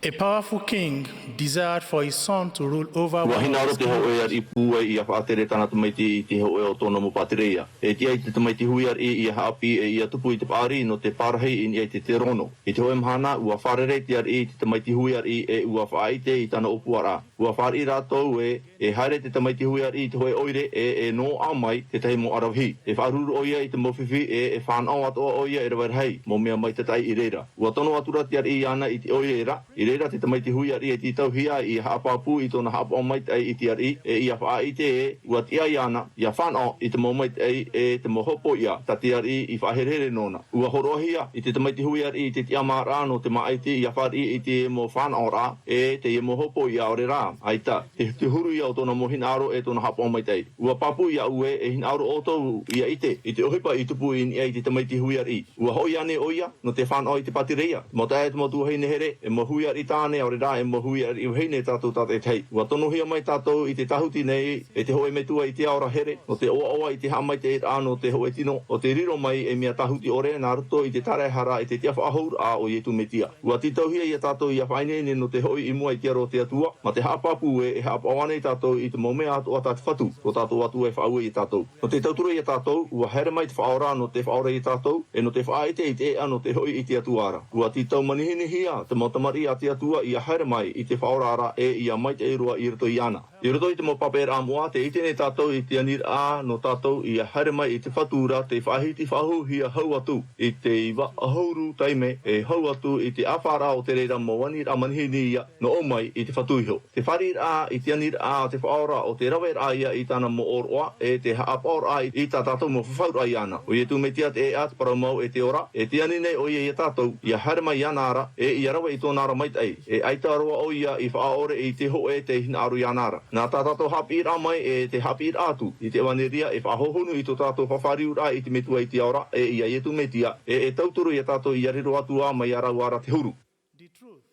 A powerful king desired for his son to rule over Wa one hina of ro his te ho e kingdoms. ar I pua I a whaatere tana tamaiti I te ho e o tono mo patireia. E tia I te tamaiti hui ar I a haapi e I a tupu I te pari no te parahei I te te rono. I te hoe mhana ua wharere te ar I te tamaiti hui ar I e ua whaaite I tana opu ara. Ua whari rātou e haere te tamaiti hui ar I te hoe oire e no au mai te tahi mo arawhi. E wharuru oia I te mowhiwhi e whanau atoa oia e rawarhei mo mea mai te tai I reira. Ua tono atura te ar I ana I te oira. I reira te tamaiti hui ar I e titau hia I haapapu I tona hapa o mai te ai I te ar I e ia whaaite e ua tia I ana ia whanau I te mo mai te ai e te mo hopo ia ta te ar I whaherere nona. Ua horohia I te tamaiti hui ar I te tia mara no te maaiti ia whari I te mo whanau ra e te mo hopo ia ore ra. Aita, te huru ia o tona mo hinaro e tona hapa o mai te ai. Ua papu ia ue e hinaro o tau ia ite. I te ohipa I tupu I ai te tamaiti hui ar I. Ua hoi ane oia no te whanau I te patireia. Mo tae te mo tu heine here e mo hui ar I tāne ore ra e mo hui ar I heine tātou tātou tei. Ua tono hia mai tātou I te tahuti nei e te hoe metua I te aora here no te oa oa I te hamai te ira no te hoe tino o te riro mai e mea tahuti ore nā ruto I te tarehara I te tia whaahour a o Ietu metia. Ua titau hia I tātou I a whainene no te hoi I mua I te aro te atua ma te hapapu e hapa wane tātou I te momea atu a tātou whatu o tātou atu e whaue I tātou. No te tauturo I tātou ua here mai te whaora no te whaora I tātou e no te whaaite I te ea no te hoi I te atuara. Ua titau manihini hia te motamari a te atua I a here mai I te whaora ara e I a mai te eirua I roto I ana. I roto I te mo papera mua te ite ne tātou I te anir a no tātou I a here mai I te whatura te whahiti whahu hia hau atu I te iwa ahouru taime e hau atu I te awhara o te reira mo wanir a manihini ia no o mai I te whatuiho. Te wharir a I te anir a te whaora o te rawer a ia I tāna mo oroa e te haapaur a I tā tātou mo whawhaur a iana. O Ietu me tia te e at paramau e te ora e te anine o ia I tātou I a here mai iana ara e I a rawa I tōna ara mai tai e aita roa o ia I whaore I te ho e te hina aru iana ara. Nā tā tātou hapir a mai e te hapir atu I te waneria e whahohonu I tō tātou whawhariu ra I te metua I te aora e I a Ietu me tia e tauturu I a tātou I a riro atu a mai arau ara te huru. The truth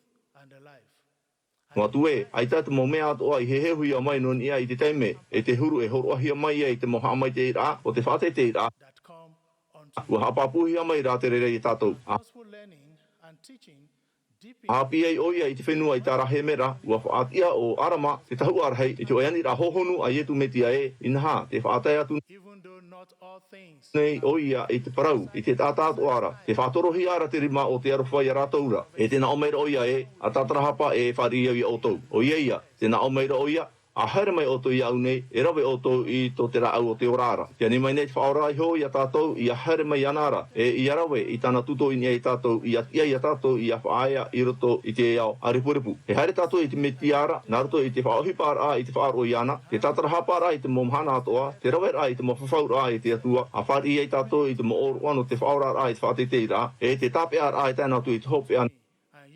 and the life. Ngā tue, ai tā te mo mea atoa I hehehui a mai non ia I te teime e te huru e horoahia mai ia I te moha mai te ira o te whate te ira. That come unto Ua hapapuhia mai rā te rere I tātou. gospel learning and teaching deep in Api ai oia I te whenua I tā rahe mera, ua whaatia o arama te tahu arahei I te oiani rā hohonu a Ietu metia e inaha te whaatai atu even though not all things nei oia I te parau I te tātātu ara. Te whātorohi ara te rima o te arowhai a rātaura. E tēnā omeira oia e, a tātarahapa e whari au I o tau. O ia, tēnā omeira oia, a haere mai o tō I au nei, e rawe o tō I tō te rau o te orara. Te ani mai nei te whaora I ho I a tātou I a haere mai anara. E I a rawe I tāna tuto I nia I tātou I a tia I a tātou I a whaaya I roto I te eau a ripurepu. He haere tātou I te metiara, nā roto I te whaohipara a I te whaaro I ana, te tātarahapara I te momhana atoa, te rawe a I te mowhawhaura a I te atua, a whari I tātou I te mo oroa no te whaora a I te whaatete ra, e te tāpea a I tāna tu I te hope a and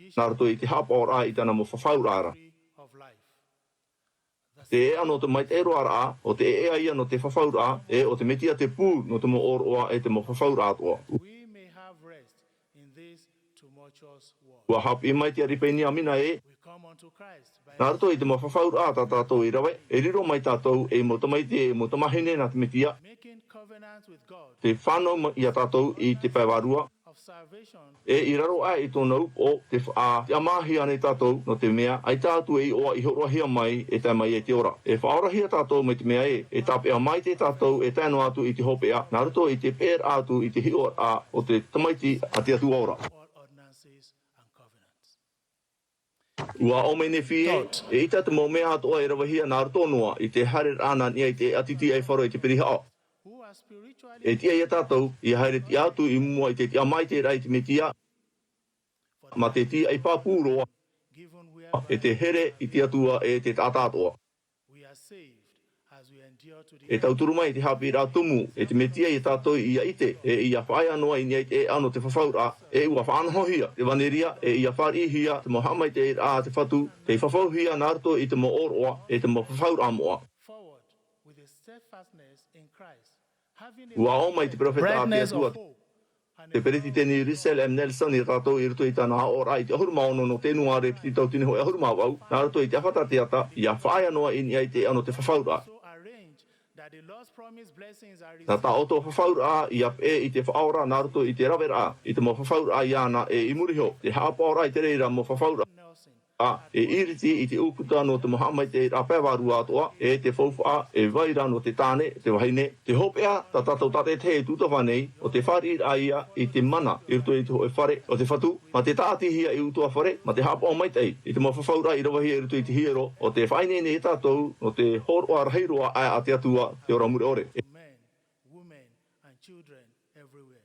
ye nā roto I te hapa a I tāna mowhawhaura ara. of life. Te ea no te mai te eroara a, o te ea ia no te whawhaura a, e o te metia te pū no te mo oroa e te mo whawhaura atoa. We may have rest in this tumultuous world. Ua hapi mai te aripeni a mina e, We come unto Christ by nā rato I te mo whawhaura a tā tātou I rawe, e riro mai tātou e mo tamai mo tamahine nā te metia, making covenant with God te whanau I a tātou I te paiwarua, of salvation e I raro a I tōna up o te amahi ane tātou no te mea, ai tātou e oa I horoahia mai e tai mai e te ora. E whaorahia tātou mai te mea e tāpea mai te tātou e tēno atu I te hopea, nā rato I te pēr atu I te hior a o te tamaiti a te atu ora. all ordinances and covenants. Ua ome ne fie, Thought. e ita te mo mea atoa e rawahia nā rato noa I te harer ana ni ai te atiti ai wharo I te pirihao. Who are spiritually E tia ia tātou, I haere ti atu I mua I te tia mai te rai te metia, ma te tia I pāpūroa, given e te here I te atua e te tātātoa. we are saved as we endure to the E tauturu mai te hapi rā tumu, e te metia I tātou I a ite, e I a whaia noa I ni ai te e ano te whawhaura, e ua whaanohia, te waneria, e I a wharihia, te mo hamai te a te whatu, te whawhauhia nārto I te mo oroa, e te mo whawhaura moa. forward with a steadfastness in Christ, having Ua o mai te profeta a te brightness atua, of hope and te pereti tēni Jerusalem Nelson I tātou I roto I tāna haora I te ahuru maono no tēnu are piti tau tini hoi ahuru mawau, nā roto I te awhata te ata, I a whaia noa I ni ai te ano te whawhaura. so arranged that the Lord's promised blessings are Nā tā received o tō whawhaura I a I te whaora nā roto I te rawera I te mo whawhaura I ana e I muriho, te hāpaora I te reira mo whawhaura. Nelson E iriti I te uputa no te Muhammad te rapewaru atoa, e te faufa, e vaira no te tāne, te wahine. Te hopea, ta tātou tate te tutawa nei, o te whari aia I te mana, I ruto I te hoe whare, o te whatu, ma te tātihia I utua whare, ma te hapa o maitei, I te mawhawhaura I rawahi I ruto I te hiero, o te whainene I tātou, o te horoa raheiroa ai a te atua, te ora mure ore. Men, women, and children everywhere.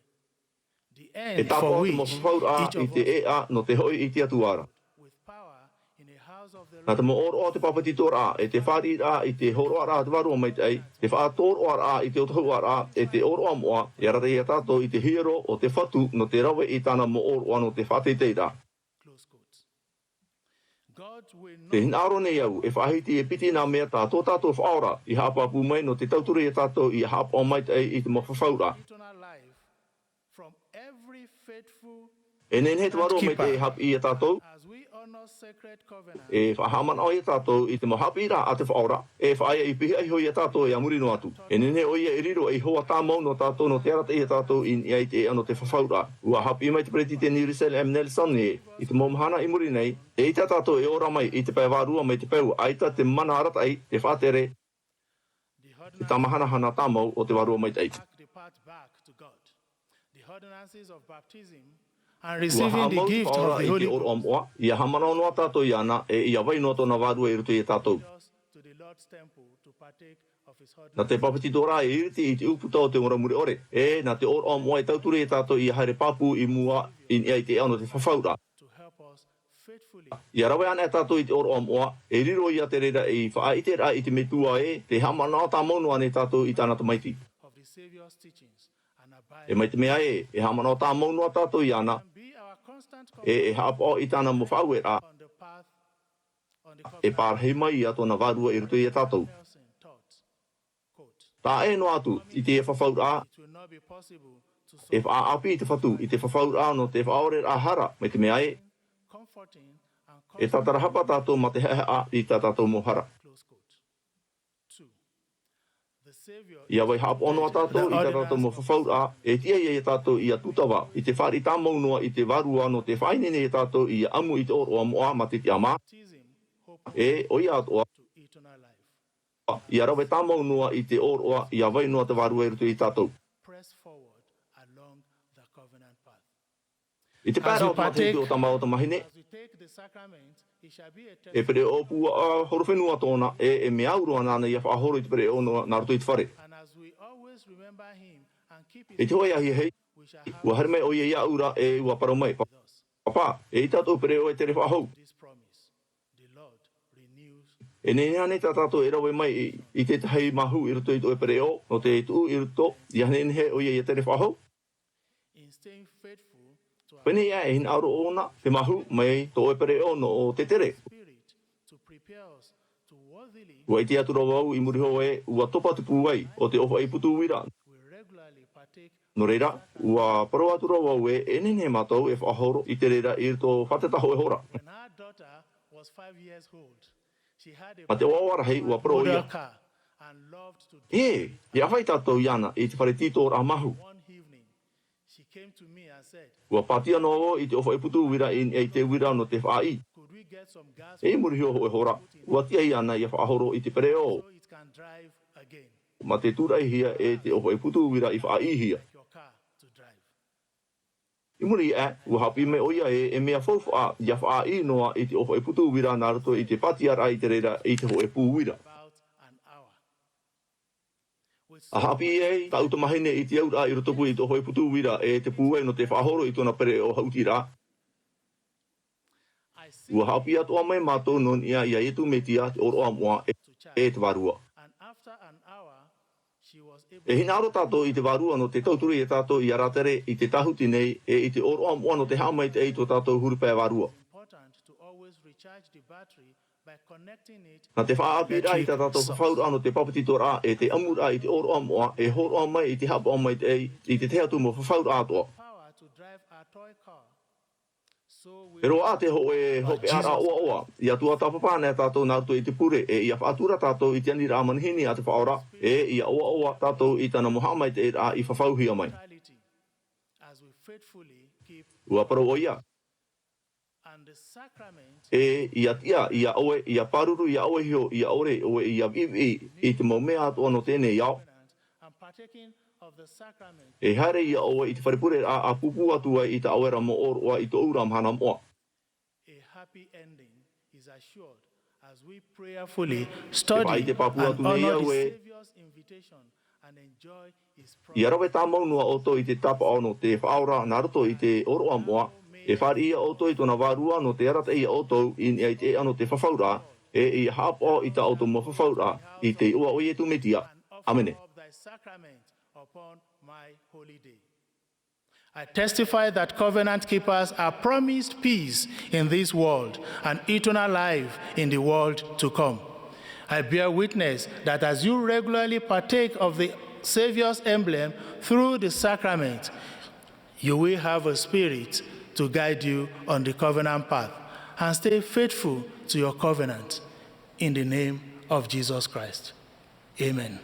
The E end for tāpua te which mawhawhaura each I of te us ea no te hoi I te atuara. with power in the house of the Nā te Lord mo oro te papatito rā, e te whari rā I te horoa rā te waru o maitei, te whaatoroa rā I te otohua rā, e te oroa moa, e ara rei tātou I te hiero o te whatu no te rawe I tāna mo oroa no te whatetei rā. Close quote. God will Te not hinaro nei au, e whahiti e piti nā mea tā tō tātou whaora, I hapa pu mai no te tauturi e tātou I hapa o maitei I te mawhawhaura. eternal life from every faithful E nei he te waru o maitei hap I e tātou, as we honor sacred covenant. e whahaman o e tātou I te mohapi rā a te whaora, e whaia I pihi ai hoi e tātou e amuri no atu. E nene o ia e riro e hoa tā mau no tātou no te arata I e tātou I ai te ano te whawhaura. Ua hapi mai te preti te Jerusalem Nelson e, I te momhana I muri nei, e ita tātou e ora mai I te pai wārua mai te peu, aita te mana arata ai, te whātere, te tamahana hana tā mau o te wārua mai te ai. The path back to God. The ordinances of baptism and Ua receiving the hamau te gift whaora of the I Holy te oro Ghost amoa, ia hamana noa tātou I ana, e ia vai noa tōna wārua I ruto I tātou. us to the Lord's temple to partake of his Nā te ordinances. papatito rā e iriti I te uputa o te moramuri ore. E, nā te oro amoa I tauturi e tātou I haere papu I mua I ai te ano te whawhaura. To help us faithfully Ia rawe ana e tātou I te oro amoa, e riro I a te reira I whaaite rā I te metua e, te hamana o tā maunu ane tātou I tāna tamaiti. of the Savior's teachings and abide E mai te mea e hamana o tā maunu a tātou I ana, and be our constant e hapa o I tāna mo whau e rā, on the path on the e covenant. pārhei mai I a tōna wārua I ruto I a tātou. Nelson taught, quote, Tā e no atu, I te e whawhaura, it will not be possible to e solve whaapi I te whatu, I te whawhaura no te whaore rā hara, mai te mea e, comforting and e tātara hapa tātou ma te hehe a I tā tātou mohara. close quote. 2. The Savior Ia wai hapa ono a tātou I tā tātou mo whawhaura, e tia I e tātou I a tutawa, I te whari tā maunua I te warua no te whainene e tātou I a amu I te oro amoa ma te te ama, baptism hope e o ia atoa, to eternal life. ia rawe tā maunua I te oroa, ia wai noa te warua I ruto I tātou. Press forward along the covenant path. I te pēra o tātei o tamau o tamahine, As we take the sacrament, it shall be a e test. pere o pua a horowhenua tōna, e me aurua nāna I a whaahoro I te pere o noa nā ruto I te whare. And as we always remember him and keep E his te hoi ahi hei, we shall have ua harme o ia ia ura e ua parau mai. with us Papa, e I tātou pere o e tere whaahou. this promise. The Lord renews E ne hane tā tātou e rawe mai I te hei mahu I ruto I to e pere o, no te tu I ruto, I hane he o ia ia tere whaahou. in staying faithful to our Pene ia e hin auro ona, te mahu mai to e pere o no o te tere. spirit to prepare us to worthily Ua I te atura wau I muri ho e, ua topa tupu ai o te ofa I putu wira. we regularly partake. No reira, ua paro atura wau e nene mātou e whaahoro I te reira I to whatetaho e hora. When our daughter was 5 years old, she had a Ma te wawara hei ua paro model ia. car and loved to do. E, I awhai tātou iana I te whare tito rā mahu. One evening, she came to me and said, Ua pātia no o I te ofa I putu wira I te wira no te whaai. could we get some gas E muri ho e hora, ua tia I ana I a whaahoro I te pere o. so it can drive again, Ma te turai hia e te ofa I putu wira I whaai hia. like your car to drive. I muri e, ua hapi me oia e mea fauwha I a whaai noa I te ofa I putu wira nā rato I te patia rā I te reira I te ho e pū wira. About an hour. With A hapi e, ta uta mahine I te aura I rotopu I te ofa I putu wira e te pūe no te whaahoro I tōna pere o hauti rā. I see Ua hapi atoa mai mātou non ia I a etu me tia te oro amoa to charge. e te warua. And after an hour, she was able E hina aro tātou I te warua no te tauturi e tātou I a ratere I te tahuti nei e I te oro amoa no te haumai te ei tō tātou hurupea warua. important to always recharge the battery by connecting it Nā te whaapi rā I tā tātou whawhaura no te papatito rā e te amura I te oro amoa e horo amai I te hapa amai te ei I te teatu mo whawhaura atoa. power to drive our toy car. So we Pero a te ho e hope ara oa oa. Ia tua tapapāne tātou nā ruto I te pure e ia whaatura tātou I te ani rā manhini a te whaora e ia oa oa tātou I tāna mohamai te rā I whawhauhia mai. vitality as we faithfully keep Ua paro o ia. And the sacrament ia oe, ia paruru, ia oe hio, ia ore, oe ia vivi, I te maumea atu ano tēnei iau. and partaking of the sacrament, Hare ia oe I te wharepure a pupu atua I te awera mo oroa I te ura mahana moa. a happy ending is assured as we prayerfully Vai study te and papu atu nei honor the au e. Savior's invitation and enjoy His Ia rawe promise. tā maunua o to I te tapa ono te whaora na roto I te oroa moa. E whari ia o to I tona wārua no te arata ia o to I te ano te whawhaura. I hapo I ta auto mo whawhaura I te ua o I tu metia. And offer Amene. up thy sacrament upon my holy day. I testify that covenant keepers are promised peace in this world and eternal life in the world to come. I bear witness that as you regularly partake of the Savior's emblem through the sacrament, you will have a spirit to guide you on the covenant path and stay faithful to your covenant. In the name of Jesus Christ. Amen.